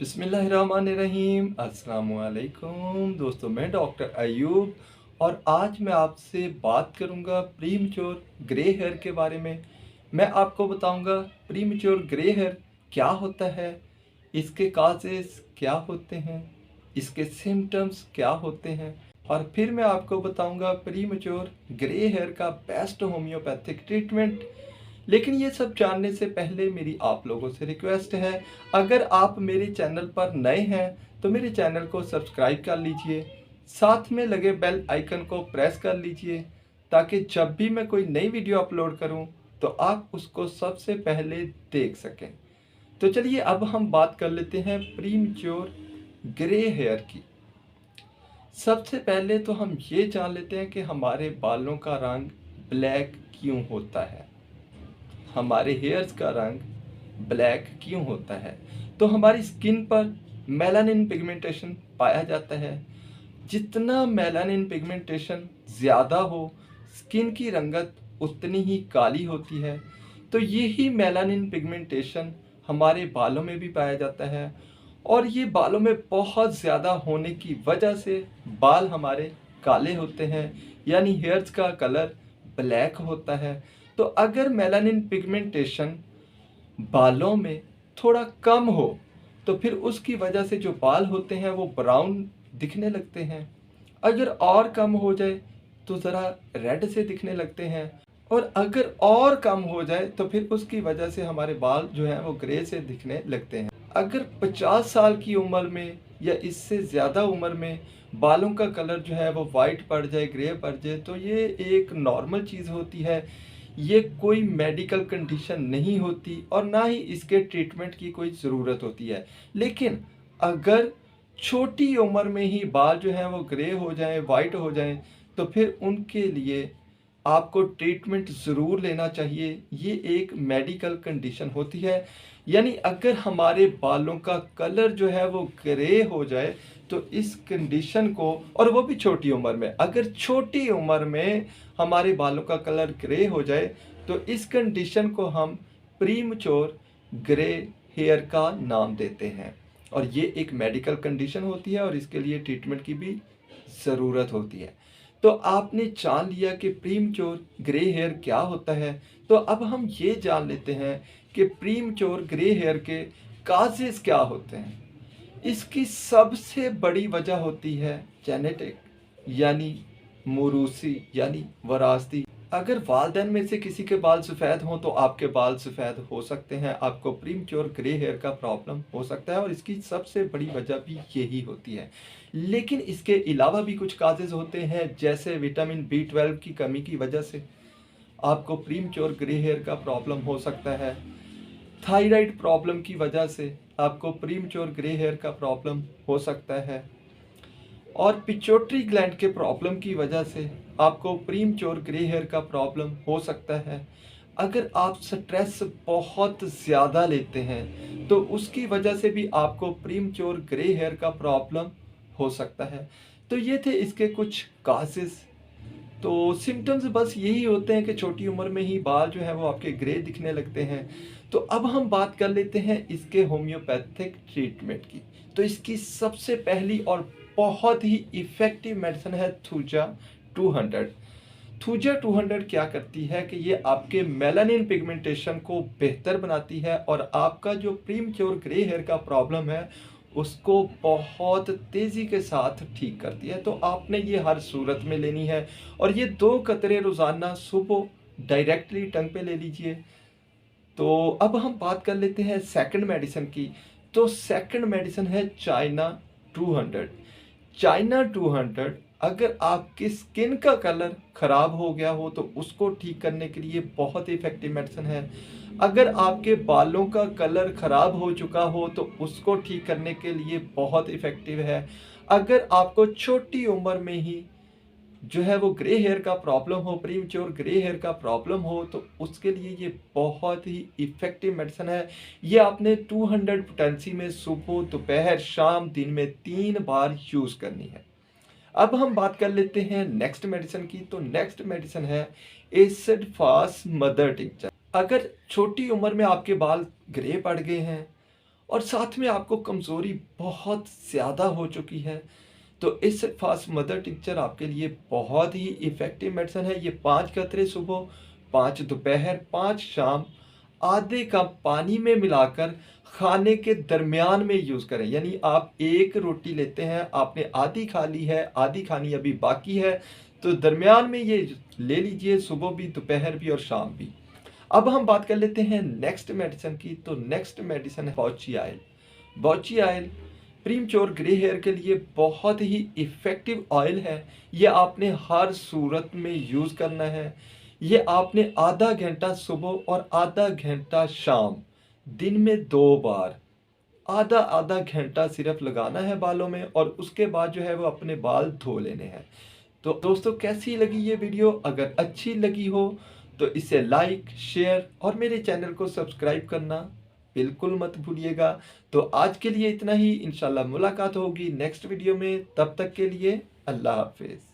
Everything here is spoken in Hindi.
बिस्मिल्लाहिर्रहमानिर्रहीम। अस्सलामुअलैकुम दोस्तों, मैं डॉक्टर अयूब और आज मैं आपसे बात करूंगा प्रीमच्योर ग्रे हेयर के बारे में। मैं आपको बताऊंगा प्रीमच्योर ग्रे हेयर क्या होता है, इसके काजेस क्या होते हैं, इसके सिम्टम्स क्या होते हैं और फिर मैं आपको बताऊंगा प्रीमच्योर ग्रे हेयर का बेस्ट होम्योपैथिक ट्रीटमेंट। लेकिन ये सब जानने से पहले मेरी आप लोगों से रिक्वेस्ट है, अगर आप मेरे चैनल पर नए हैं तो मेरे चैनल को सब्सक्राइब कर लीजिए, साथ में लगे बेल आइकन को प्रेस कर लीजिए ताकि जब भी मैं कोई नई वीडियो अपलोड करूं तो आप उसको सबसे पहले देख सकें। तो चलिए अब हम बात कर लेते हैं प्रीमच्योर ग्रे हेयर की। सबसे पहले तो हम ये जान लेते हैं कि हमारे बालों का रंग ब्लैक क्यों होता है। हमारे हेयर्स का रंग ब्लैक क्यों होता है? तो हमारी स्किन पर मेलानिन पिगमेंटेशन पाया जाता है। जितना मेलानिन पिगमेंटेशन ज़्यादा हो, स्किन की रंगत उतनी ही काली होती है। तो यही मेलानिन पिगमेंटेशन हमारे बालों में भी पाया जाता है और ये बालों में बहुत ज़्यादा होने की वजह से बाल हमारे काले होते हैं, यानी हेयर्स का कलर ब्लैक होता है। तो अगर मेलानिन पिगमेंटेशन बालों में थोड़ा कम हो तो फिर उसकी वजह से जो बाल होते हैं वो ब्राउन दिखने लगते हैं। अगर और कम हो जाए तो ज़रा रेड से दिखने लगते हैं और अगर और कम हो जाए तो फिर उसकी वजह से हमारे बाल जो हैं वो ग्रे से दिखने लगते हैं। अगर 50 साल की उम्र में या इससे ज़्यादा उम्र में बालों का कलर जो है वो वाइट पड़ जाए, ग्रे पड़ जाए, तो ये एक नॉर्मल चीज़ होती है। ये कोई मेडिकल कंडीशन नहीं होती और ना ही इसके ट्रीटमेंट की कोई ज़रूरत होती है। लेकिन अगर छोटी उम्र में ही बाल जो हैं वो ग्रे हो जाएं, वाइट हो जाएं, तो फिर उनके लिए आपको ट्रीटमेंट ज़रूर लेना चाहिए। ये एक मेडिकल कंडीशन होती है, यानी अगर हमारे बालों का कलर जो है वो ग्रे हो जाए तो इस कंडीशन को, और वो भी छोटी उम्र में, अगर छोटी उम्र में हमारे बालों का कलर ग्रे हो जाए तो इस कंडीशन को हम प्रीमच्योर ग्रे हेयर का नाम देते हैं। और ये एक मेडिकल कंडीशन होती है और इसके लिए ट्रीटमेंट की भी ज़रूरत होती है। तो आपने जान लिया कि प्रीमच्योर ग्रे हेयर क्या होता है। तो अब हम ये जान लेते हैं कि प्रीमच्योर ग्रे हेयर के काजेस क्या होते हैं। इसकी सबसे बड़ी वजह होती है जेनेटिक, यानी मोरूसी, यानी वरासती। अगर वालिदैन में से किसी के बाल सफ़ेद हों तो आपके बाल सफ़ेद हो सकते हैं, आपको प्रीमच्योर ग्रे हेयर का प्रॉब्लम हो सकता है और इसकी सबसे बड़ी वजह भी यही होती है। लेकिन इसके अलावा भी कुछ काजेज़ होते हैं, जैसे विटामिन B12 की कमी की वजह से आपको प्रीमच्योर ग्रे हेयर का प्रॉब्लम हो सकता है। थायराइड प्रॉब्लम की वजह से आपको प्रीमच्योर ग्रे हेयर का प्रॉब्लम हो सकता है और पिट्यूटरी ग्लैंड के प्रॉब्लम की वजह से आपको प्रीमच्योर ग्रे हेयर का प्रॉब्लम हो सकता है। अगर आप स्ट्रेस बहुत ज़्यादा लेते हैं तो उसकी वजह से भी आपको प्रीमच्योर ग्रे हेयर का प्रॉब्लम हो सकता है। तो ये थे इसके कुछ काजेज़। तो सिम्टम्स बस यही होते हैं कि छोटी उम्र में ही बाल जो है वो आपके ग्रे दिखने लगते हैं। तो अब हम बात कर लेते हैं इसके होम्योपैथिक ट्रीटमेंट की। तो इसकी सबसे पहली और बहुत ही इफ़ेक्टिव मेडिसिन है थूजा 200। थूजा 200 क्या करती है कि ये आपके मेलानिन पिगमेंटेशन को बेहतर बनाती है और आपका जो प्रीमच्योर ग्रे हेयर का प्रॉब्लम है उसको बहुत तेज़ी के साथ ठीक करती है। तो आपने ये हर सूरत में लेनी है और ये 2 कतरे रोज़ाना सुबह डायरेक्टली टंग पे ले लीजिए। तो अब हम बात कर लेते हैं सेकंड मेडिसिन की। तो सेकंड मेडिसिन है चाइना 200। चाइना 200 अगर आपकी स्किन का कलर ख़राब हो गया हो तो उसको ठीक करने के लिए बहुत इफ़ेक्टिव मेडिसिन है। अगर आपके बालों का कलर ख़राब हो चुका हो तो उसको ठीक करने के लिए बहुत इफ़ेक्टिव है। अगर आपको छोटी उम्र में ही जो है वो ग्रे हेयर का प्रॉब्लम हो, प्रीमच्योर ग्रे हेयर का प्रॉब्लम हो, तो उसके लिए ये बहुत ही इफ़ेक्टिव मेडिसिन है। ये आपने 200 पोटेंसी में सुबह, दोपहर, शाम, दिन में 3 बार यूज़ करनी है। अब हम बात कर लेते हैं नेक्स्ट मेडिसिन की। तो नेक्स्ट मेडिसिन है एसिड फास्ट मदर टिंचर। अगर छोटी उम्र में आपके बाल ग्रे पड़ गए हैं और साथ में आपको कमज़ोरी बहुत ज़्यादा हो चुकी है, तो इस फास्ट मदर टिंचर आपके लिए बहुत ही इफ़ेक्टिव मेडिसिन है। ये 5 कतरे सुबह, 5 दोपहर, 5 शाम, आधे कप पानी में मिलाकर खाने के दरमियान में यूज़ करें। यानी आप एक रोटी लेते हैं, आपने आधी खा ली है, आधी खानी अभी बाकी है, तो दरमियान में ये ले लीजिए, सुबह भी, दोपहर भी और शाम भी। अब हम बात कर लेते हैं नेक्स्ट मेडिसिन की। तो नेक्स्ट मेडिसिन है बॉची ऑयल। बॉची ऑयल प्रीमच्योर ग्रे हेयर के लिए बहुत ही इफ़ेक्टिव ऑयल है। ये आपने हर सूरत में यूज़ करना है। ये आपने आधा घंटा सुबह और आधा घंटा शाम, दिन में 2 बार, आधा आधा घंटा सिर्फ लगाना है बालों में, और उसके बाद जो है वो अपने बाल धो लेने हैं। तो दोस्तों, कैसी लगी ये वीडियो? अगर अच्छी लगी हो तो इसे लाइक, शेयर और मेरे चैनल को सब्सक्राइब करना बिल्कुल मत भूलिएगा। तो आज के लिए इतना ही। इंशाल्लाह मुलाकात होगी नेक्स्ट वीडियो में। तब तक के लिए अल्लाह हाफिज़।